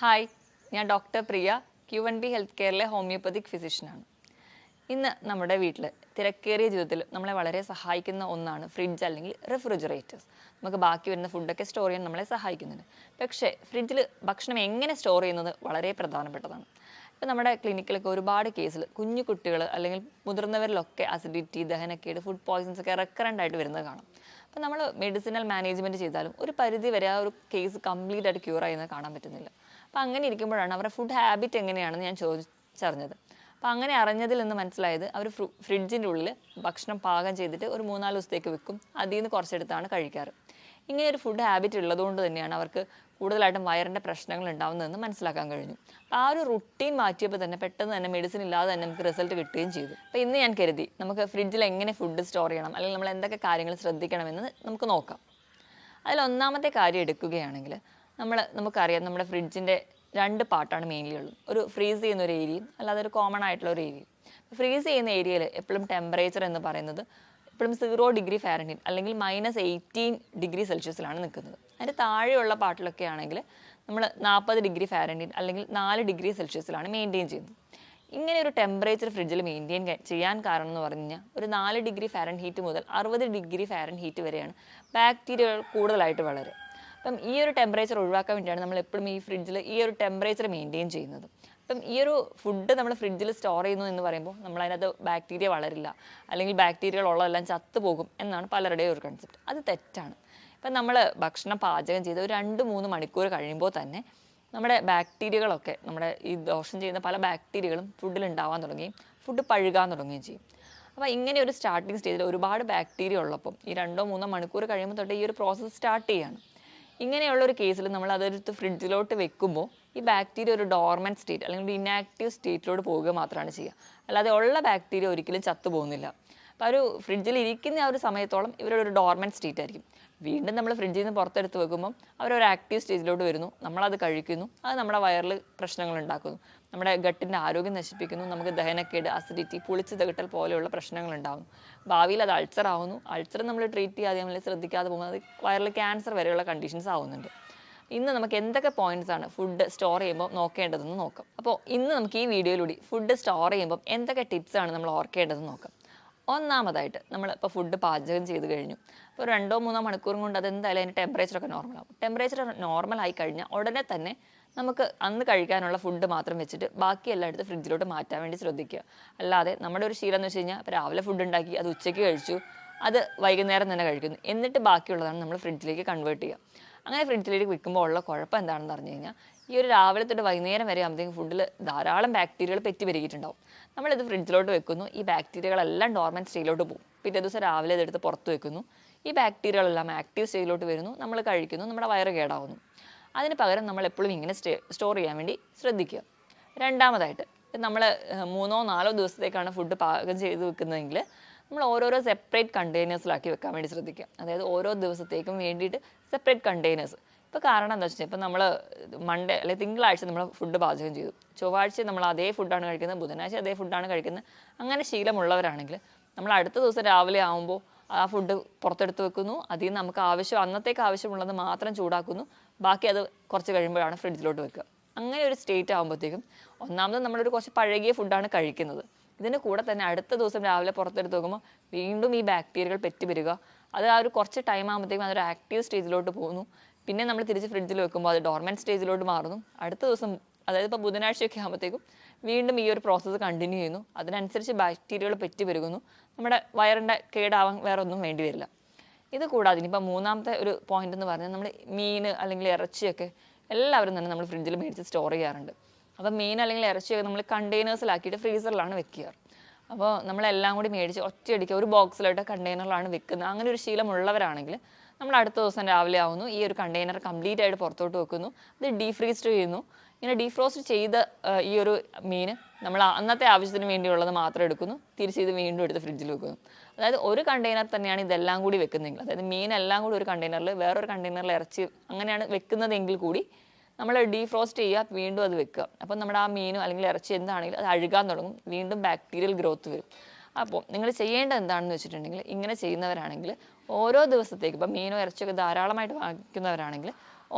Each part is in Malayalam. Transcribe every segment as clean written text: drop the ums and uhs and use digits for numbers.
ഹായ്, ഞാൻ ഡോക്ടർ പ്രിയ, Q1B ഹെൽത്ത് കെയറിലെ ഹോമിയോപ്പതിക് ഫിസിഷ്യനാണ്. ഇന്ന് നമ്മുടെ വീട്ടിൽ തിരക്കേറിയ ജീവിതത്തിൽ നമ്മളെ വളരെ സഹായിക്കുന്ന ഒന്നാണ് ഫ്രിഡ്ജ് അല്ലെങ്കിൽ റെഫ്രിജറേറ്റേഴ്സ്. നമുക്ക് ബാക്കി വരുന്ന ഫുഡൊക്കെ സ്റ്റോർ ചെയ്യാൻ നമ്മളെ സഹായിക്കുന്നുണ്ട്. പക്ഷേ ഫ്രിഡ്ജിൽ ഭക്ഷണം എങ്ങനെ സ്റ്റോർ ചെയ്യുന്നത് വളരെ പ്രധാനപ്പെട്ടതാണ്. ഇപ്പം നമ്മുടെ ക്ലിനിക്കിലൊക്കെ ഒരുപാട് കേസിൽ കുഞ്ഞു കുട്ടികൾ അല്ലെങ്കിൽ മുതിർന്നവരിലൊക്കെ അസിഡിറ്റി, ദഹനക്കേട്, ഫുഡ് പോയ്സൺസ് ഒക്കെ റെക്കറൻ്റ് ആയിട്ട് വരുന്നത് കാണാം. അപ്പം നമ്മൾ മെഡിസിനൽ മാനേജ്മെൻറ്റ് ചെയ്താലും ഒരു പരിധി വരെ ആ ഒരു കേസ് കംപ്ലീറ്റ് ആയിട്ട് ക്യൂർ ചെയ്യുന്നത് കാണാൻ പറ്റുന്നില്ല. അപ്പം അങ്ങനെ ഇരിക്കുമ്പോഴാണ് അവരുടെ ഫുഡ് ഹാബിറ്റ് എങ്ങനെയാണെന്ന് ഞാൻ ചോദിച്ചറിഞ്ഞത്. അപ്പോൾ അങ്ങനെ അറിഞ്ഞതിൽ നിന്ന് മനസ്സിലായത് അവർ ഫ്രിഡ്ജിൻ്റെ ഉള്ളിൽ ഭക്ഷണം പാകം ചെയ്തിട്ട് ഒരു 3-4 ദിവസത്തേക്ക് വെക്കും. അതിൽ നിന്ന് കുറച്ചെടുത്താണ് കഴിക്കാറ്. ഇങ്ങനെ ഒരു ഫുഡ് ഹാബിറ്റ് ഉള്ളതുകൊണ്ട് തന്നെയാണ് അവർക്ക് കൂടുതലായിട്ടും വയറിൻ്റെ പ്രശ്നങ്ങൾ ഉണ്ടാകുന്നതെന്ന് മനസ്സിലാക്കാൻ കഴിഞ്ഞു. അപ്പോൾ ആ ഒരു റുട്ടീൻ മാറ്റിയപ്പോൾ തന്നെ പെട്ടെന്ന് തന്നെ മെഡിസിൻ ഇല്ലാതെ തന്നെ നമുക്ക് റിസൾട്ട് കിട്ടുകയും ചെയ്തു. അപ്പോൾ ഇന്ന് ഞാൻ കരുതി നമുക്ക് ഫ്രിഡ്ജിൽ എങ്ങനെ ഫുഡ് സ്റ്റോർ ചെയ്യണം, അല്ലെങ്കിൽ നമ്മൾ എന്തൊക്കെ കാര്യങ്ങൾ ശ്രദ്ധിക്കണമെന്ന് നമുക്ക് നോക്കാം. അതിലൊന്നാമത്തെ കാര്യം എടുക്കുകയാണെങ്കിൽ നമുക്കറിയാം നമ്മുടെ ഫ്രിഡ്ജിൻ്റെ 2 പാർട്ടാണ് മെയിൻലി ഉള്ളത്. ഒരു ഫ്രീസ് ചെയ്യുന്ന ഒരു ഏരിയയും അല്ലാതെ ഒരു കോമൺ ആയിട്ടുള്ള ഒരു ഏരിയയും. ഫ്രീസ് ചെയ്യുന്ന ഏരിയയിൽ എപ്പോഴും ടെമ്പറേച്ചർ എന്ന് പറയുന്നത് എപ്പോഴും 0 ഡിഗ്രി ഫാരൻഹീറ്റ് അല്ലെങ്കിൽ -18 ഡിഗ്രി സെൽഷ്യസിലാണ് നിൽക്കുന്നത്. അതിൻ്റെ താഴെയുള്ള പാർട്ടിലൊക്കെ ആണെങ്കിൽ നമ്മൾ 40 ഡിഗ്രി ഫാരൻഹീറ്റ് അല്ലെങ്കിൽ 4 ഡിഗ്രി സെൽഷ്യസിലാണ് മെയിൻറ്റെയിൻ ചെയ്യുന്നത്. ഇങ്ങനെ ഒരു ടെമ്പറേച്ചർ ഫ്രിഡ്ജിൽ മെയിൻറ്റെയിൻ ചെയ്യാൻ കാരണം എന്ന് പറഞ്ഞു കഴിഞ്ഞാൽ ഒരു 4 ഡിഗ്രി ഫാരൻഹീറ്റ് മുതൽ 60 ഡിഗ്രി ഫാരൻഹീറ്റ് വരെയാണ് ബാക്ടീരിയകൾ കൂടുതലായിട്ട് വളരുക. അപ്പം ഈ ഒരു ടെമ്പറേച്ചർ ഒഴിവാക്കാൻ വേണ്ടിയാണ് നമ്മൾ എപ്പോഴും ഈ ഫ്രിഡ്ജിൽ ഈ ഒരു ടെമ്പറേച്ചർ മെയിൻറ്റെയിൻ ചെയ്യുന്നത്. അപ്പം ഈ ഒരു ഫുഡ് നമ്മൾ ഫ്രിഡ്ജിൽ സ്റ്റോർ ചെയ്യുന്നു എന്ന് പറയുമ്പോൾ നമ്മളതിനകത്ത് ബാക്ടീരിയ വളരില്ല, അല്ലെങ്കിൽ ബാക്ടീരിയകൾ ഉള്ളതെല്ലാം ചത്തുപോകും എന്നാണ് പലരുടെയും ഒരു കൺസെപ്റ്റ്. അത് തെറ്റാണ്. ഇപ്പം നമ്മൾ ഭക്ഷണം പാചകം ചെയ്ത് ഒരു 2-3 മണിക്കൂർ കഴിയുമ്പോൾ തന്നെ നമ്മുടെ ബാക്ടീരിയകളൊക്കെ, നമ്മുടെ ഈ ദോഷം ചെയ്യുന്ന പല ബാക്ടീരിയകളും ഫുഡിൽ ഉണ്ടാവാൻ തുടങ്ങുകയും ഫുഡ് പഴുകാൻ തുടങ്ങുകയും ചെയ്യും. അപ്പോൾ ഇങ്ങനെ ഒരു സ്റ്റാർട്ടിങ് സ്റ്റേജിൽ ഒരുപാട് ബാക്ടീരിയ ഉള്ളപ്പം ഈ 2-3 മണിക്കൂർ കഴിയുമ്പോൾ തൊട്ട് ഈ ഒരു പ്രോസസ്സ് സ്റ്റാർട്ട് ചെയ്യുകയാണ്. ഇങ്ങനെയുള്ളൊരു കേസിൽ നമ്മൾ അതെടുത്ത് ഫ്രിഡ്ജിലോട്ട് വെക്കുമ്പോൾ ഈ ബാക്ടീരിയ ഒരു ഡോർമെൻറ്റ് സ്റ്റേറ്റ് അല്ലെങ്കിൽ ഒരു ഇനാക്റ്റീവ് സ്റ്റേറ്റിലോട്ട് പോവുക മാത്രമാണ് ചെയ്യുക. അല്ലാതെ ഉള്ള ബാക്ടീരിയ ഒരിക്കലും ചത്തു പോകുന്നില്ല. അപ്പോൾ ഒരു ഫ്രിഡ്ജിൽ ഇരിക്കുന്ന ആ ഒരു സമയത്തോളം ഇവരുടെ ഒരു ഡോർമെൻറ്റ് സ്റ്റേറ്റ് ആയിരിക്കും. വീണ്ടും നമ്മൾ ഫ്രിഡ്ജിൽ നിന്ന് പുറത്തെടുത്ത് വെക്കുമ്പം അവരൊരു ആക്റ്റീവ് സ്റ്റേജിലോട്ട് വരുന്നു, നമ്മളത് കഴിക്കുന്നു, അത് നമ്മുടെ വയറിൽ പ്രശ്നങ്ങൾ ഉണ്ടാക്കുന്നു, നമ്മുടെ ഗട്ടിൻ്റെ ആരോഗ്യം നശിപ്പിക്കുന്നു, നമുക്ക് ദഹനക്കേട്, അസിഡിറ്റി, പുളിച്ച് തകട്ടൽ പോലെയുള്ള പ്രശ്നങ്ങൾ ഉണ്ടാകുന്നു. ഭാവിയിൽ അത് അൾസർ ആവുന്നു. അൾസർ നമ്മൾ ട്രീറ്റ് ചെയ്യാതെ നമ്മൾ ശ്രദ്ധിക്കാതെ പോകുമ്പോൾ അത് വയറിൽ ക്യാൻസർ വരെയുള്ള കണ്ടീഷൻസ് ആവുന്നുണ്ട്. ഇന്ന് നമുക്ക് എന്തൊക്കെ പോയിന്റ്സ് ആണ് ഫുഡ് സ്റ്റോർ ചെയ്യുമ്പോൾ നോക്കേണ്ടതെന്ന് നോക്കാം. അപ്പോൾ ഇന്ന് നമുക്ക് ഈ വീഡിയോയിലൂടെ ഫുഡ് സ്റ്റോർ ചെയ്യുമ്പോൾ എന്തൊക്കെ ടിപ്സ് ആണ് നമ്മൾ ഓർക്കേണ്ടതെന്ന് നോക്കാം. ഒന്നാമതായിട്ട് നമ്മളിപ്പോൾ ഫുഡ് പാചകം ചെയ്ത് കഴിഞ്ഞു. അപ്പോൾ 2-3 മണിക്കൂർ കൊണ്ട് അതെന്തായാലും അതിൻ്റെ ടെമ്പറേച്ചറൊക്കെ നോർമലാകും. ടെമ്പറേച്ചർ നോർമലായി കഴിഞ്ഞാൽ ഉടനെ തന്നെ നമുക്ക് അന്ന് കഴിക്കാനുള്ള ഫുഡ് മാത്രം വെച്ചിട്ട് ബാക്കിയെല്ലാം എടുത്ത് ഫ്രിഡ്ജിലോട്ട് മാറ്റാൻ വേണ്ടി ശ്രദ്ധിക്കുക. അല്ലാതെ നമ്മുടെ ഒരു ശീലം എന്ന് വെച്ച് കഴിഞ്ഞാൽ ഇപ്പോൾ രാവിലെ ഫുഡ് ഉണ്ടാക്കി അത് ഉച്ചയ്ക്ക് കഴിച്ചു, അത് വൈകുന്നേരം തന്നെ കഴിക്കുന്നു, എന്നിട്ട് ബാക്കിയുള്ളതാണ് നമ്മൾ ഫ്രിഡ്ജിലേക്ക് കൺവേർട്ട് ചെയ്യുക. അങ്ങനെ ഫ്രിഡ്ജിലേക്ക് വെക്കുമ്പോൾ ഉള്ള കുഴപ്പം എന്താണെന്ന് പറഞ്ഞു കഴിഞ്ഞാൽ ഈ ഒരു രാവിലെ തൊട്ട് വൈകുന്നേരം വരെ ആകുമ്പോഴത്തേക്കും ഫുഡിൽ ധാരാളം ബാക്ടീരിയകൾ പെറ്റി പെരുകിയിട്ടുണ്ടാവും. നമ്മളിത് ഫ്രിഡ്ജിലോട്ട് വെക്കുന്നു, ഈ ബാക്ടീരിയകളെല്ലാം ഡോർമെൻറ്റ് സ്റ്റേജിലോട്ട് പോകും. പിറ്റേ ദിവസം രാവിലെ ഇതെടുത്ത് പുറത്ത് വെക്കുന്നു, ഈ ബാക്ടീരിയകളെല്ലാം ആക്റ്റീവ് സ്റ്റേജിലോട്ട് വരുന്നു, നമ്മൾ കഴിക്കുന്നു, നമ്മുടെ വയറ് കേടാവുന്നു. അതിന് പകരം നമ്മൾ എപ്പോഴും ഇങ്ങനെ സ്റ്റോർ ചെയ്യാൻ വേണ്ടി ശ്രദ്ധിക്കുക. രണ്ടാമതായിട്ട് നമ്മൾ 3-4 ദിവസത്തേക്കാണ് ഫുഡ് പാകം ചെയ്ത് വെക്കുന്നതെങ്കിൽ നമ്മൾ ഓരോരോ സെപ്പറേറ്റ് കണ്ടെയ്നേഴ്സിലാക്കി വെക്കാൻ വേണ്ടി ശ്രദ്ധിക്കുക. അതായത് ഓരോ ദിവസത്തേക്കും വേണ്ടിയിട്ട് സെപ്പറേറ്റ് കണ്ടെയ്നേഴ്സ്. ഇപ്പോൾ കാരണം എന്താ വെച്ചാൽ ഇപ്പോൾ നമ്മൾ മൺഡേ അല്ലെങ്കിൽ തിങ്കളാഴ്ച നമ്മൾ ഫുഡ് പാചകം ചെയ്തു, ചൊവ്വാഴ്ച നമ്മൾ അതേ ഫുഡാണ് കഴിക്കുന്നത്, ബുധനാഴ്ച അതേ ഫുഡാണ് കഴിക്കുന്നത്, അങ്ങനെ ശീലമുള്ളവരാണെങ്കിൽ നമ്മൾ അടുത്ത ദിവസം രാവിലെ ആകുമ്പോൾ ആ ഫുഡ് പുറത്തെടുത്ത് വെക്കുന്നു, അതിൽ നിന്ന് നമുക്ക് അന്നത്തേക്ക് ആവശ്യമുള്ളത് മാത്രം ചൂടാക്കുന്നു, ബാക്കി അത് കുറച്ച് കഴിയുമ്പോഴാണ് ഫ്രിഡ്ജിലോട്ട് വെക്കുക. അങ്ങനെ ഒരു സ്റ്റേറ്റ് ആകുമ്പോഴത്തേക്കും ഒന്നാമത് നമ്മളൊരു കുറച്ച് പഴകിയ ഫുഡാണ് കഴിക്കുന്നത്. ഇതിന് കൂടെ തന്നെ അടുത്ത ദിവസം രാവിലെ പുറത്തെടുത്ത് വെക്കുമ്പോൾ വീണ്ടും ഈ ബാക്ടീരിയകൾ പെറ്റുവരിക, അത് ആ ഒരു കുറച്ച് ടൈം ആകുമ്പോഴത്തേക്കും അതൊരു ആക്റ്റീവ് സ്റ്റേജിലോട്ട് പോകുന്നു. പിന്നെ നമ്മൾ തിരിച്ച് ഫ്രിഡ്ജിൽ വെക്കുമ്പോൾ അത് ഡോർമെൻറ്റ് സ്റ്റേജിലോട്ട് മാറുന്നു. അടുത്ത ദിവസം അതായത് ഇപ്പോൾ ബുധനാഴ്ചയൊക്കെ ആകുമ്പോഴത്തേക്കും വീണ്ടും ഈ ഒരു പ്രോസസ്സ് കണ്ടിന്യൂ ചെയ്യുന്നു. അതിനനുസരിച്ച് ബാക്ടീരിയകൾ പെറ്റുപെരുകുന്നു. നമ്മുടെ വയറിൻ്റെ കേടാവാൻ വേറെ ഒന്നും വേണ്ടി വരില്ല. ഇത് കൂടാതെ ഇനിയിപ്പോൾ മൂന്നാമത്തെ ഒരു പോയിന്റ് എന്ന് പറഞ്ഞാൽ നമ്മൾ മീൻ അല്ലെങ്കിൽ ഇറച്ചിയൊക്കെ എല്ലാവരും തന്നെ നമ്മൾ ഫ്രിഡ്ജിൽ മേടിച്ച് സ്റ്റോർ ചെയ്യാറുണ്ട്. അപ്പോൾ മീൻ അല്ലെങ്കിൽ ഇറച്ചിയൊക്കെ നമ്മൾ കണ്ടെയ്നേഴ്സിലാക്കിയിട്ട് ഫ്രീസറിലാണ് വെക്കുക. അപ്പോൾ നമ്മളെല്ലാം കൂടി മേടിച്ച് ഒറ്റയടിക്ക് ഒരു ബോക്സിലോട്ട് കണ്ടെയ്നറിലാണ് വെക്കുന്നത്. അങ്ങനെ ഒരു ശീലമുള്ളവരാണെങ്കിൽ നമ്മൾ അടുത്ത ദിവസം രാവിലെ ആവുന്നു, ഈ ഒരു കണ്ടെയ്നർ കംപ്ലീറ്റ് ആയിട്ട് പുറത്തോട്ട് വെക്കുന്നു, ഇത് ഡീഫ്രീസ്റ്റ് ചെയ്യുന്നു. ഇങ്ങനെ ഡീഫ്രോസ്റ്റ് ചെയ്ത ഈ ഒരു മീൻ നമ്മൾ അന്നത്തെ ആവശ്യത്തിന് വേണ്ടിയുള്ളത് മാത്രം എടുക്കുന്നു, തിരിച്ച് ഇത് വീണ്ടും എടുത്ത് ഫ്രിഡ്ജിൽ വെക്കുന്നു. അതായത് ഒരു കണ്ടെയ്നർ തന്നെയാണ് ഇതെല്ലാം കൂടി വെക്കുന്നതെങ്കിൽ, അതായത് മീനെല്ലാം കൂടി ഒരു കണ്ടെയ്നറിൽ വേറൊരു കണ്ടെയ്നറിൽ ഇറച്ചി അങ്ങനെയാണ് വെക്കുന്നതെങ്കിൽ കൂടി നമ്മൾ ഡീഫ്രോസ്റ്റ് ചെയ്യുക, വീണ്ടും അത് വെക്കുക. അപ്പം നമ്മുടെ ആ മീനോ അല്ലെങ്കിൽ ഇറച്ചി എന്താണെങ്കിലും അത് അഴുകാൻ തുടങ്ങും, വീണ്ടും ബാക്ടീരിയൽ ഗ്രോത്ത് വരും. അപ്പോൾ നിങ്ങൾ ചെയ്യേണ്ടത് എന്താണെന്ന് വെച്ചിട്ടുണ്ടെങ്കിൽ, ഇങ്ങനെ ചെയ്യുന്നവരാണെങ്കിൽ ഓരോ ദിവസത്തേക്ക് ഇപ്പം മീനോ ഇറച്ചിയൊക്കെ ധാരാളമായിട്ട് വാങ്ങിക്കുന്നവരാണെങ്കിൽ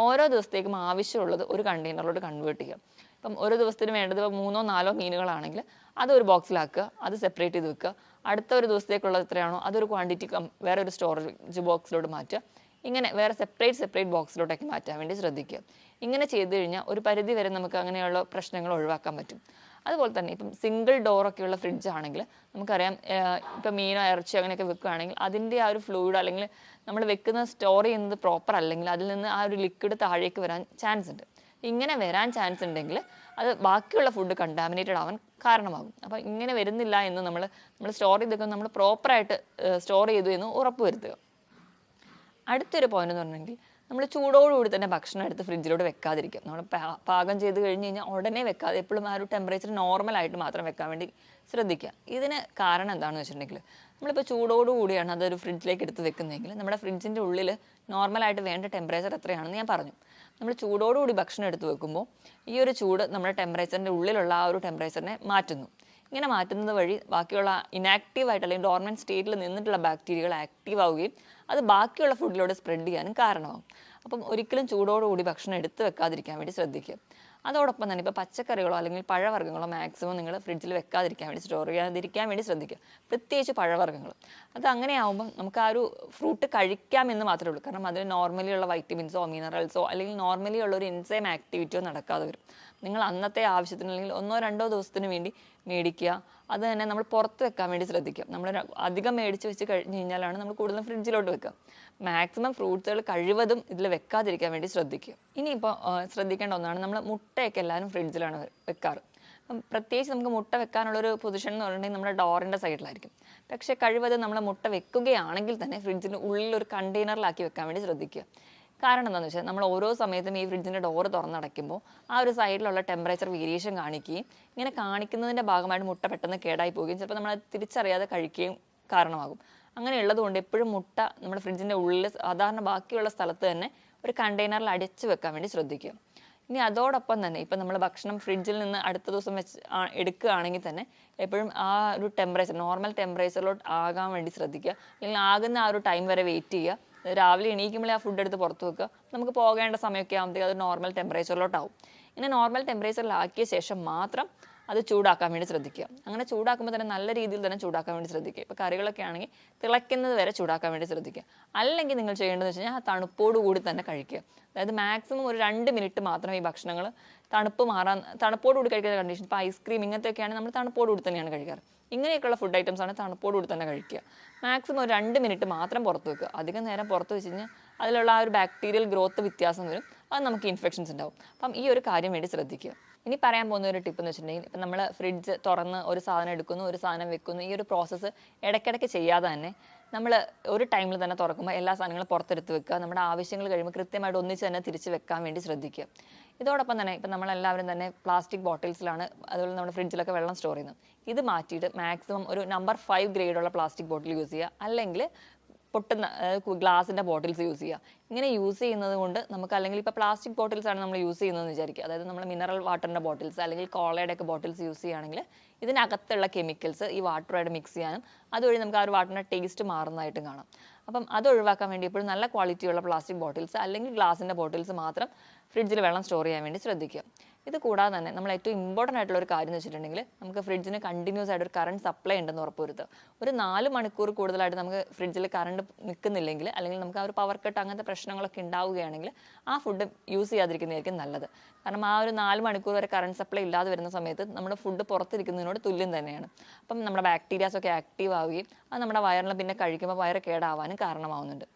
ഓരോ ദിവസത്തേക്കും ആവശ്യമുള്ളത് ഒരു കണ്ടെയ്നറിലോട്ട് കൺവേർട്ട് ചെയ്യുക. ഇപ്പം ഒരു ദിവസത്തിന് വേണ്ടത് 3-4 മീനുകളാണെങ്കിൽ അതൊരു ബോക്സിലാക്കുക, അത് സെപ്പറേറ്റ് ചെയ്ത് വെക്കുക. അടുത്ത ഒരു ദിവസത്തേക്കുള്ളത് എത്രയാണോ അതൊരു ക്വാണ്ടിറ്റി വേറെ ഒരു സ്റ്റോറേജ് ബോക്സിലോട്ട് മാറ്റുക. ഇങ്ങനെ വേറെ സെപ്പറേറ്റ് ബോക്സിലോട്ടൊക്കെ മാറ്റാൻ വേണ്ടി ശ്രദ്ധിക്കുക. ഇങ്ങനെ ചെയ്തു കഴിഞ്ഞാൽ ഒരു പരിധി വരെ നമുക്ക് അങ്ങനെയുള്ള പ്രശ്നങ്ങൾ ഒഴിവാക്കാൻ പറ്റും. അതുപോലെ തന്നെ ഇപ്പം സിംഗിൾ ഡോറൊക്കെയുള്ള ഫ്രിഡ്ജ് ആണെങ്കിൽ നമുക്കറിയാം, ഇപ്പം മീനോ ഇറച്ചിയോ അങ്ങനെയൊക്കെ വെക്കുകയാണെങ്കിൽ അതിൻ്റെ ആ ഒരു ഫ്ലൂയിഡ് അല്ലെങ്കിൽ നമ്മൾ വെക്കുന്ന സ്റ്റോർ ചെയ്യുന്നത് പ്രോപ്പർ അല്ലെങ്കിൽ അതിൽ നിന്ന് ആ ഒരു ലിക്വിഡ് താഴേക്ക് വരാൻ ചാൻസ് ഉണ്ട്. ഇങ്ങനെ വരാൻ ചാൻസ് ഉണ്ടെങ്കിൽ അത് ബാക്കിയുള്ള ഫുഡ് കണ്ടാമിനേറ്റഡ് ആവാൻ കാരണമാകും. അപ്പം ഇങ്ങനെ വരുന്നില്ല എന്ന് നമ്മൾ സ്റ്റോർ ചെയ്തൊക്കെ നമ്മൾ പ്രോപ്പറായിട്ട് സ്റ്റോർ ചെയ്തു എന്ന് ഉറപ്പ് വരുത്തുക. അടുത്തൊരു പോയിന്റ് എന്ന് പറഞ്ഞെങ്കിൽ നമ്മൾ ചൂടോടുകൂടി തന്നെ ഭക്ഷണം എടുത്ത് ഫ്രിഡ്ജിലോട്ട് വെക്കാതിരിക്കുക. നമ്മൾ പാകം ചെയ്ത് കഴിഞ്ഞ് കഴിഞ്ഞാൽ ഉടനെ വെക്കാതെ എപ്പോഴും ആ ഒരു ടെമ്പറേച്ചർ നോർമലായിട്ട് മാത്രം വെക്കാൻ വേണ്ടി ശ്രദ്ധിക്കുക. ഇതിന് കാരണം എന്താണെന്ന് വെച്ചിട്ടുണ്ടെങ്കിൽ നമ്മളിപ്പോൾ ചൂടോടുകൂടിയാണ് അതൊരു ഫ്രിഡ്ജിലേക്ക് എടുത്ത് വെക്കുന്നതെങ്കിൽ നമ്മുടെ ഫ്രിഡ്ജിൻ്റെ ഉള്ളിൽ നോർമലായിട്ട് വേണ്ട ടെമ്പറേച്ചർ എത്രയാണെന്ന് ഞാൻ പറഞ്ഞു. നമ്മൾ ചൂടോടുകൂടി ഭക്ഷണം എടുത്ത് വെക്കുമ്പോൾ ഈ ഒരു ചൂട് നമ്മുടെ ടെമ്പറേച്ചറിൻ്റെ ഉള്ളിലുള്ള ആ ഒരു ടെമ്പറേച്ചറിനെ മാറ്റുന്നു. ഇങ്ങനെ മാറ്റുന്നത് വഴി ബാക്കിയുള്ള ഇനാക്റ്റീവായിട്ട് അല്ലെങ്കിൽ ഡോർമെൻറ്റ് സ്റ്റേറ്റിൽ നിന്നിട്ടുള്ള ബാക്ടീരിയകൾ ആക്റ്റീവ് ആവുകയും അത് ബാക്കിയുള്ള ഫുഡിലൂടെ സ്പ്രെഡ് ചെയ്യാനും കാരണമാകും. അപ്പം ഒരിക്കലും ചൂടോടുകൂടി ഭക്ഷണം എടുത്ത് വെക്കാതിരിക്കാൻ വേണ്ടി ശ്രദ്ധിക്കുക. അതോടൊപ്പം തന്നെ ഇപ്പോൾ പച്ചക്കറികളോ അല്ലെങ്കിൽ പഴവർഗ്ഗങ്ങളോ മാക്സിമം നിങ്ങൾ ഫ്രിഡ്ജിൽ വെക്കാതിരിക്കാൻ വേണ്ടി സ്റ്റോർ ചെയ്യാതിരിക്കാൻ വേണ്ടി ശ്രദ്ധിക്കുക. പ്രത്യേകിച്ച് പഴവർഗ്ഗങ്ങൾ. അത് അങ്ങനെ ആകുമ്പം നമുക്ക് ആ ഒരു ഫ്രൂട്ട് കഴിക്കാമെന്ന് മാത്രമേ ഉള്ളൂ. കാരണം അതിൽ നോർമലി ഉള്ള വൈറ്റമിൻസോ മിനറൽസോ അല്ലെങ്കിൽ നോർമലി ഉള്ള ഒരു എൻസൈം ആക്ടിവിറ്റിയോ നടക്കാതെ വരും. നിങ്ങൾ അന്നത്തെ ആവശ്യത്തിന് അല്ലെങ്കിൽ 1-2 ദിവസത്തിന് വേണ്ടി മേടിക്കുക. അത് തന്നെ നമ്മൾ പുറത്ത് വെക്കാൻ വേണ്ടി ശ്രദ്ധിക്കുക. നമ്മൾ അധികം മേടിച്ച് വെച്ച് കഴിഞ്ഞ് കഴിഞ്ഞാലാണ് നമ്മൾ കൂടുതലും ഫ്രിഡ്ജിലോട്ട് വെക്കുക. മാക്സിമം ഫ്രൂട്ട്സുകൾ കഴിവതും ഇതിൽ വെക്കാതിരിക്കാൻ വേണ്ടി ശ്രദ്ധിക്കുക. ഇനിയിപ്പോൾ ശ്രദ്ധിക്കേണ്ട ഒന്നാണ്, നമ്മൾ മുട്ടയൊക്കെ എല്ലാവരും ഫ്രിഡ്ജിലാണ് വെക്കാറ്. അപ്പം പ്രത്യേകിച്ച് നമുക്ക് മുട്ട വെക്കാനുള്ളൊരു പൊസിഷൻ എന്ന് പറഞ്ഞിട്ടുണ്ടെങ്കിൽ നമ്മുടെ ഡോറിൻ്റെ സൈഡിലായിരിക്കും. പക്ഷേ കഴിവതും നമ്മൾ മുട്ട വെക്കുകയാണെങ്കിൽ തന്നെ ഫ്രിഡ്ജിൻ്റെ ഉള്ളിൽ ഒരു കണ്ടെയ്നറിലാക്കി വെക്കാൻ വേണ്ടി ശ്രദ്ധിക്കുക. കാരണം എന്താണെന്ന് വെച്ചാൽ നമ്മൾ ഓരോ സമയത്തും ഈ ഫ്രിഡ്ജിൻ്റെ ഡോറ് തുറന്നടയ്ക്കുമ്പോൾ ആ ഒരു സൈഡിലുള്ള ടെമ്പറേച്ചർ വേരിയേഷൻ കാണിക്കുകയും ഇങ്ങനെ കാണിക്കുന്നതിൻ്റെ ഭാഗമായിട്ട് മുട്ട പെട്ടെന്ന് കേടായി പോവുകയും ചിലപ്പോൾ നമ്മൾ തിരിച്ചറിയാതെ കഴിക്കുകയും കാരണമാകും. അങ്ങനെയുള്ളത് കൊണ്ട് എപ്പോഴും മുട്ട നമ്മുടെ ഫ്രിഡ്ജിൻ്റെ ഉള്ളിൽ സാധാരണ ബാക്കിയുള്ള സ്ഥലത്ത് തന്നെ ഒരു കണ്ടെയ്നറിൽ അടച്ച് വെക്കാൻ വേണ്ടി ശ്രദ്ധിക്കുക. ഇനി അതോടൊപ്പം തന്നെ ഇപ്പം നമ്മൾ ഭക്ഷണം ഫ്രിഡ്ജിൽ നിന്ന് അടുത്ത ദിവസം വെച്ച് എടുക്കുകയാണെങ്കിൽ തന്നെ എപ്പോഴും ആ ഒരു ടെമ്പറേച്ചർ നോർമൽ ടെമ്പറേച്ചറിലോട്ട് ആകാൻ വേണ്ടി ശ്രദ്ധിക്കുക. അല്ലെങ്കിൽ ആകുന്ന ആ ഒരു ടൈം വരെ വെയിറ്റ് ചെയ്യുക. രാവിലെ എണീക്കുമ്പോഴേ ആ ഫുഡ് എടുത്ത് പുറത്ത് വെക്കുക. നമുക്ക് പോകേണ്ട സമയമൊക്കെ ആകുമ്പോഴത്തേക്ക് അത് നോർമൽ ടെമ്പറേച്ചറിലോട്ടാവും. ഇങ്ങനെ നോർമൽ ടെമ്പറേച്ചറിലാക്കിയ ശേഷം മാത്രം അത് ചൂടാക്കാൻ വേടി ശ്രദ്ധിക്കുക. അങ്ങനെ ചൂടാക്കുമ്പോൾ തന്നെ നല്ല രീതിയിൽ തന്നെ ചൂടാക്കാൻ വേണ്ടി ശ്രദ്ധിക്കുക. ഇപ്പോൾ കറികളൊക്കെ ആണെങ്കിൽ തിളയ്ക്കുന്നത് വരെ ചൂടാക്കാൻ വേണ്ടി ശ്രദ്ധിക്കുക. അല്ലെങ്കിൽ നിങ്ങൾ ചെയ്യേണ്ടതെന്ന് വെച്ച് കഴിഞ്ഞാൽ ആ തണുപ്പോട് കൂടി തന്നെ കഴിക്കുക. അതായത് മാക്സിമം ഒരു 2 മിനിറ്റ് മാത്രമേ ഈ ഭക്ഷണങ്ങൾ തണുപ്പോട് കൂടി കഴിക്കുന്ന കണ്ടീഷൻ. ഇപ്പോൾ ഐസ്ക്രീം ഇങ്ങനത്തെയൊക്കെയാണെങ്കിൽ നമ്മൾ തണുപ്പോട് കൂടി തന്നെയാണ് കഴിക്കാറ്. ഇങ്ങനെയൊക്കെയുള്ള ഫുഡ് ഐറ്റംസ് ആണ് തണുപ്പോട് കൂടി തന്നെ കഴിക്കുക. മാക്സിമം ഒരു 2 മിനിറ്റ് മാത്രം പുറത്ത് വെക്കുക. അധികം നേരം പുറത്ത് വെച്ച് കഴിഞ്ഞാൽ അതിലുള്ള ആ ഒരു ബാക്ടീരിയൽ ഗ്രോത്ത് വ്യത്യാസം വരും. അത് നമുക്ക് ഇൻഫെക്ഷൻസ് ഉണ്ടാവും. അപ്പം ഈ ഒരു കാര്യം വേണ്ടി ശ്രദ്ധിക്കുക. ഇനി പറയാൻ പോകുന്ന ഒരു ടിപ്പ് എന്ന് വെച്ചിട്ടുണ്ടെങ്കിൽ, ഇപ്പം നമ്മൾ ഫ്രിഡ്ജ് തുറന്ന് ഒരു സാധനം എടുക്കുന്നു, ഒരു സാധനം വെക്കുന്നു, ഈ ഒരു പ്രോസസ്സ് ഇടയ്ക്കിടയ്ക്ക് ചെയ്യാതെ തന്നെ നമ്മൾ ഒരു ടൈമിൽ തന്നെ തുറക്കുമ്പോൾ എല്ലാ സാധനങ്ങളും പുറത്തെടുത്ത് വെക്കുക. നമ്മുടെ ആവശ്യങ്ങൾ കഴിയുമ്പോൾ കൃത്യമായിട്ട് ഒന്നിച്ച് തന്നെ തിരിച്ച് വെക്കാൻ വേണ്ടി ശ്രദ്ധിക്കുക. ഇതോടൊപ്പം തന്നെ ഇപ്പം നമ്മളെല്ലാവരും തന്നെ പ്ലാസ്റ്റിക് ബോട്ടിൽസിലാണ് അതുപോലെ നമ്മുടെ ഫ്രിഡ്ജിലൊക്കെ വെള്ളം സ്റ്റോർ ചെയ്യുന്നത്. ഇത് മാറ്റിയിട്ട് മാക്സിമം ഒരു നമ്പർ 5 ഗ്രേഡുള്ള പ്ലാസ്റ്റിക് ബോട്ടിൽ യൂസ് ചെയ്യുക. അല്ലെങ്കിൽ പൊട്ടുന്ന ഗ്ലാസിൻ്റെ ബോട്ടിൽസ് യൂസ് ചെയ്യുക. ഇങ്ങനെ യൂസ് ചെയ്യുന്നത് കൊണ്ട് നമുക്ക്, അല്ലെങ്കിൽ ഇപ്പോൾ പ്ലാസ്റ്റിക് ബോട്ടിൽസ് ആണ് നമ്മൾ യൂസ് ചെയ്യുന്നതെന്ന് വിചാരിക്കുക. അതായത് നമ്മൾ മിനറൽ വാട്ടറിൻ്റെ ബോട്ടിൽസ് അല്ലെങ്കിൽ കോളയുടെ ഒക്കെ ബോട്ടിൽസ് യൂസ് ചെയ്യുകയാണെങ്കിൽ ഇതിനകത്തുള്ള കെമിക്കൽസ് ഈ വാട്ടറുമായിട്ട് മിക്സ് ചെയ്യാനും അതുവഴി നമുക്ക് ആ ഒരു വാട്ടറിൻ്റെ ടേസ്റ്റ് മാറുന്നതായിട്ടും കാണാം. അപ്പം അത് ഒഴിവാക്കാൻ വേണ്ടി എപ്പോഴും നല്ല ക്വാളിറ്റിയുള്ള പ്ലാസ്റ്റിക് ബോട്ടിൽസ് അല്ലെങ്കിൽ ഗ്ലാസിൻ്റെ ബോട്ടിൽസ് മാത്രം ഫ്രിഡ്ജിൽ വെള്ളം സ്റ്റോർ ചെയ്യാൻ വേണ്ടി ശ്രദ്ധിക്കുക. ഇത് കൂടാതെ തന്നെ നമ്മൾ ഏറ്റവും ഇമ്പോർട്ടൻ്റ് ആയിട്ടുള്ള ഒരു കാര്യം എന്ന് വെച്ചിട്ടുണ്ടെങ്കിൽ, നമുക്ക് ഫ്രിഡ്ജിന് കണ്ടിന്യൂസ് ആയിട്ട് ഒരു കറണ്ട് സപ്ലൈ ഉണ്ടെന്ന് ഉറപ്പുവരുത്തുക. ഒരു 4 മണിക്കൂർ കൂടുതലായിട്ട് നമുക്ക് ഫ്രിഡ്ജിൽ കറണ്ട് നിൽക്കുന്നില്ലെങ്കിൽ, അല്ലെങ്കിൽ നമുക്ക് ആ ഒരു പവർ കട്ട് അങ്ങനത്തെ പ്രശ്നങ്ങളൊക്കെ ഉണ്ടാവുകയാണെങ്കിൽ ആ ഫുഡ് യൂസ് ചെയ്യാതിരിക്കുന്നതായിരിക്കും നല്ലത്. കാരണം ആ ഒരു 4 മണിക്കൂർ വരെ കറണ്ട് സപ്ലൈ ഇല്ലാതെ വരുന്ന സമയത്ത് നമ്മുടെ ഫുഡ് പുറത്തിരിക്കുന്നതിനോട് തുല്യം തന്നെയാണ്. അപ്പം നമ്മുടെ ബാക്ടീരിയാസൊക്കെ ആക്റ്റീവ് ആവുകയും അത് നമ്മുടെ വയറിൽ പിന്നെ കഴിക്കുമ്പോൾ വയറ് കേടാവാനും കാരണമാവുന്നുണ്ട്.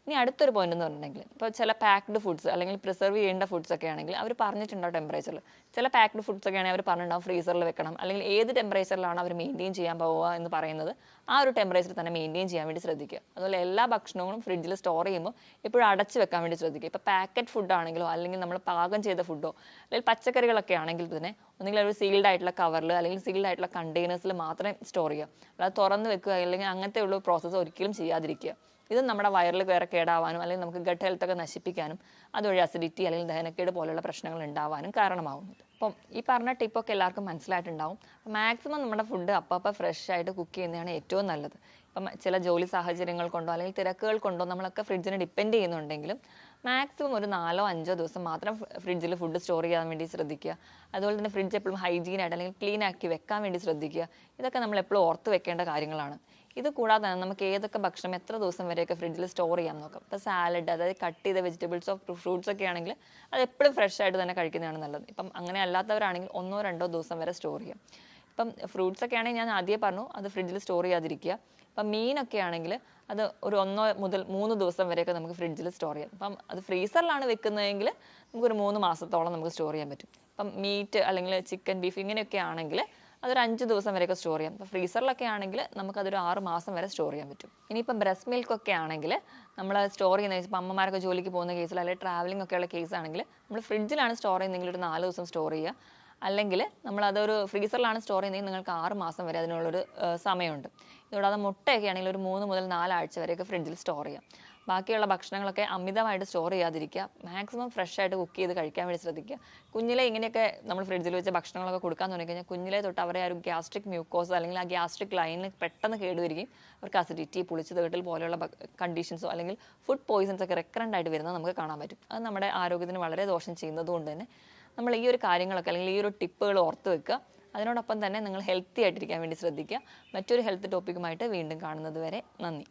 ഇനി അടുത്തൊരു പോയിന്റ് എന്ന് പറഞ്ഞിട്ടുണ്ടെങ്കിൽ, ഇപ്പോൾ ചില പാക്ഡ് ഫുഡ്സ് അല്ലെങ്കിൽ പ്രിസർവ് ചെയ്യേണ്ട ഫുഡ്സ് ഒക്കെ ആണെങ്കിൽ അവർ പറഞ്ഞിട്ടുണ്ടാവും ടെമ്പറേച്ചറിൽ. ചില പാക്ഡ് ഫുഡ്സ് ഒക്കെ ആണെങ്കിൽ അവർ പറഞ്ഞിട്ടുണ്ടാവും ഫ്രീസറിൽ വെക്കണം, അല്ലെങ്കിൽ ഏത് ടെമ്പറേച്ചറിലാണ് അവർ മെയിൻറ്റെയിൻ ചെയ്യാൻ പോവുക എന്ന് പറയുന്നത് ആ ഒരു ടെമ്പറേച്ചർ തന്നെ മെയിൻറ്റെയിൻ ചെയ്യാൻ വേണ്ടി ശ്രദ്ധിക്കുക. അതുപോലെ എല്ലാ ഭക്ഷണങ്ങളും ഫ്രിഡ്ജിൽ സ്റ്റോർ ചെയ്യുമ്പോൾ എപ്പോഴും അടച്ച് വെക്കാൻ വേണ്ടി ശ്രദ്ധിക്കുക. ഇപ്പോൾ പാക്കറ്റ് ഫുഡ് ആണെങ്കിലോ അല്ലെങ്കിൽ നമ്മൾ പാകം ചെയ്ത ഫുഡോ അല്ലെങ്കിൽ പച്ചക്കറികളൊക്കെ ആണെങ്കിൽ തന്നെ ഒന്നുകിൽ ഒരു സീൽഡ് ആയിട്ടുള്ള കവറിൽ അല്ലെങ്കിൽ സീൽഡ് ആയിട്ടുള്ള കണ്ടെയ്നേഴ്സിൽ മാത്രമേ സ്റ്റോർ ചെയ്യുക. അല്ലാതെ തുറന്ന് വെക്കുക അല്ലെങ്കിൽ അങ്ങനത്തെ ഉള്ള പ്രോസസ്സ് ഒരിക്കലും ചെയ്യാതിരിക്കുക. ഇത് നമ്മുടെ വയറിൽ വേറെ കേടാവാനും അല്ലെങ്കിൽ നമുക്ക് ഗട്ട് ഹെൽത്ത് ഒക്കെ നശിപ്പിക്കാനും അതുവഴി അസിഡിറ്റി അല്ലെങ്കിൽ ദഹനക്കേട് പോലുള്ള പ്രശ്നങ്ങൾ ഉണ്ടാവാനും കാരണമാകുന്നുണ്ട്. അപ്പം ഈ പറഞ്ഞ ടിപ്പൊക്കെ എല്ലാവർക്കും മനസ്സിലായിട്ടുണ്ടാവും. മാക്സിമം നമ്മുടെ ഫുഡ് അപ്പം ഫ്രഷ് ആയിട്ട് കുക്ക് ചെയ്യുന്നതാണ് ഏറ്റവും നല്ലത്. ഇപ്പം ചില ജോലി സാഹചര്യങ്ങൾ കൊണ്ടോ അല്ലെങ്കിൽ തിരക്കുകൾ കൊണ്ടോ നമ്മളൊക്കെ ഫ്രിഡ്ജിനെ ഡിപ്പെൻഡ് ചെയ്യുന്നുണ്ടെങ്കിലും മാക്സിമം ഒരു 4-5 ദിവസം മാത്രം ഫ്രിഡ്ജിൽ ഫുഡ് സ്റ്റോർ ചെയ്യാൻ വേണ്ടി ശ്രദ്ധിക്കുക. അതുപോലെ തന്നെ ഫ്രിഡ്ജ് എപ്പോഴും ഹൈജീനായിട്ട് അല്ലെങ്കിൽ ക്ലീൻ ആക്കി വെക്കാൻ വേണ്ടി ശ്രദ്ധിക്കുക. ഇതൊക്കെ നമ്മൾ എപ്പോഴും ഓർത്ത് വെക്കേണ്ട കാര്യങ്ങളാണ്. ഇത് കൂടാതെ തന്നെ നമുക്ക് ഏതൊക്കെ ഭക്ഷണം എത്ര ദിവസം വരെയൊക്കെ ഫ്രിഡ്ജിൽ സ്റ്റോർ ചെയ്യാൻ നോക്കാം. ഇപ്പോൾ സാലഡ്, അതായത് കട്ട് ചെയ്ത വെജിറ്റബിൾസോ ഫ്രൂട്ട്സ് ഒക്കെ ആണെങ്കിൽ അത് എപ്പോഴും ഫ്രഷ് ആയിട്ട് തന്നെ കഴിക്കുന്നതാണ് നല്ലത്. ഇപ്പം അങ്ങനെ അല്ലാത്തവരാണെങ്കിൽ 1-2 ദിവസം വരെ സ്റ്റോർ ചെയ്യാം. ഇപ്പം ഫ്രൂട്ട്സ് ഒക്കെ ആണെങ്കിൽ ഞാൻ ആദ്യമേ പറഞ്ഞു അത് ഫ്രിഡ്ജിൽ സ്റ്റോർ ചെയ്യാതിരിക്കുക. ഇപ്പം മീനൊക്കെ ആണെങ്കിൽ അത് ഒരു 1 മുതൽ 3 ദിവസം വരെയൊക്കെ നമുക്ക് ഫ്രിഡ്ജിൽ സ്റ്റോർ ചെയ്യാം. അപ്പം അത് ഫ്രീസറിലാണ് വെക്കുന്നതെങ്കിൽ നമുക്കൊരു 3 മാസത്തോളം നമുക്ക് സ്റ്റോർ ചെയ്യാൻ പറ്റും. ഇപ്പം മീറ്റ് അല്ലെങ്കിൽ ചിക്കൻ, ബീഫ് ഇങ്ങനെയൊക്കെ ആണെങ്കിൽ അതൊരു 5 ദിവസം വരെയൊക്കെ സ്റ്റോർ ചെയ്യാം. ഇപ്പോൾ ഫ്രീസറിലൊക്കെ ആണെങ്കിൽ നമുക്കതൊരു 6 മാസം വരെ സ്റ്റോർ ചെയ്യാൻ പറ്റും. ഇനിയിപ്പം ബ്രസ്റ്റ് മിൽക്കൊക്കെ ആണെങ്കിൽ നമ്മൾ സ്റ്റോർ ചെയ്യുന്ന ഇപ്പം അമ്മമാരൊക്കെ ജോലിക്ക് പോകുന്ന കേസിൽ അല്ലെങ്കിൽ ട്രാവലിംഗ് ഒക്കെയുള്ള കേസാണെങ്കിൽ നമ്മൾ ഫ്രിഡ്ജിലാണ് സ്റ്റോർ ചെയ്യുന്നതെങ്കിൽ ഒരു 4 ദിവസം സ്റ്റോർ ചെയ്യുക. അല്ലെങ്കിൽ നമ്മളതൊരു ഫ്രീസറിലാണ് സ്റ്റോർ ചെയ്യുന്നതെങ്കിൽ നിങ്ങൾക്ക് 6 മാസം വരെ അതിനുള്ളൊരു സമയമുണ്ട്. ഇതുകൂടാതെ മുട്ടയൊക്കെ ആണെങ്കിൽ ഒരു 3 മുതൽ 4 ആഴ്ച വരെയൊക്കെ ഫ്രിഡ്ജിൽ സ്റ്റോർ ചെയ്യാം. ബാക്കിയുള്ള ഭക്ഷണങ്ങളൊക്കെ അമിതമായിട്ട് സ്റ്റോർ ചെയ്യാതിരിക്കുക. മാക്സിമം ഫ്രഷ് ആയിട്ട് കുക്ക് ചെയ്ത് കഴിക്കാൻ വേണ്ടി ശ്രദ്ധിക്കുക. കുഞ്ഞിലെ ഇങ്ങനെയൊക്കെ നമ്മൾ ഫ്രിഡ്ജിൽ വെച്ച ഭക്ഷണങ്ങളൊക്കെ കൊടുക്കാൻ തുടങ്ങിക്കഴിഞ്ഞാൽ കുഞ്ഞിലെ തൊട്ട് അവരെ ആ ഒരു ഗ്യാസ്ട്രിക് മ്യൂക്കോസ് അല്ലെങ്കിൽ ആ ഗ്യാസ്ട്രിക് ലൈനിന് പെട്ടെന്ന് കേടുവരികയും അവർക്ക് അസിഡിറ്റി, പുളിച്ചു തേട്ടൽ പോലെയുള്ള കണ്ടീഷൻസോ അല്ലെങ്കിൽ ഫുഡ് പോയിസൺസ് ഒക്കെ റെക്കറൻ്റ് ആയിട്ട് വരുന്നത് നമുക്ക് കാണാൻ പറ്റും. അത് നമ്മുടെ ആരോഗ്യത്തിന് വളരെ ദോഷം ചെയ്യുന്നത് കൊണ്ട് തന്നെ നമ്മൾ ഈ ഒരു കാര്യങ്ങളൊക്കെ അല്ലെങ്കിൽ ഈ ഒരു ടിപ്പുകൾ ഓർത്ത് വെക്കുക. അതിനോടൊപ്പം തന്നെ നിങ്ങൾ ഹെൽത്തി ആയിട്ടിരിക്കാൻ വേണ്ടി ശ്രദ്ധിക്കുക. മറ്റൊരു ഹെൽത്ത് ടോപ്പിക്കുമായിട്ട് വീണ്ടും കാണുന്നത് വരെ നന്ദി.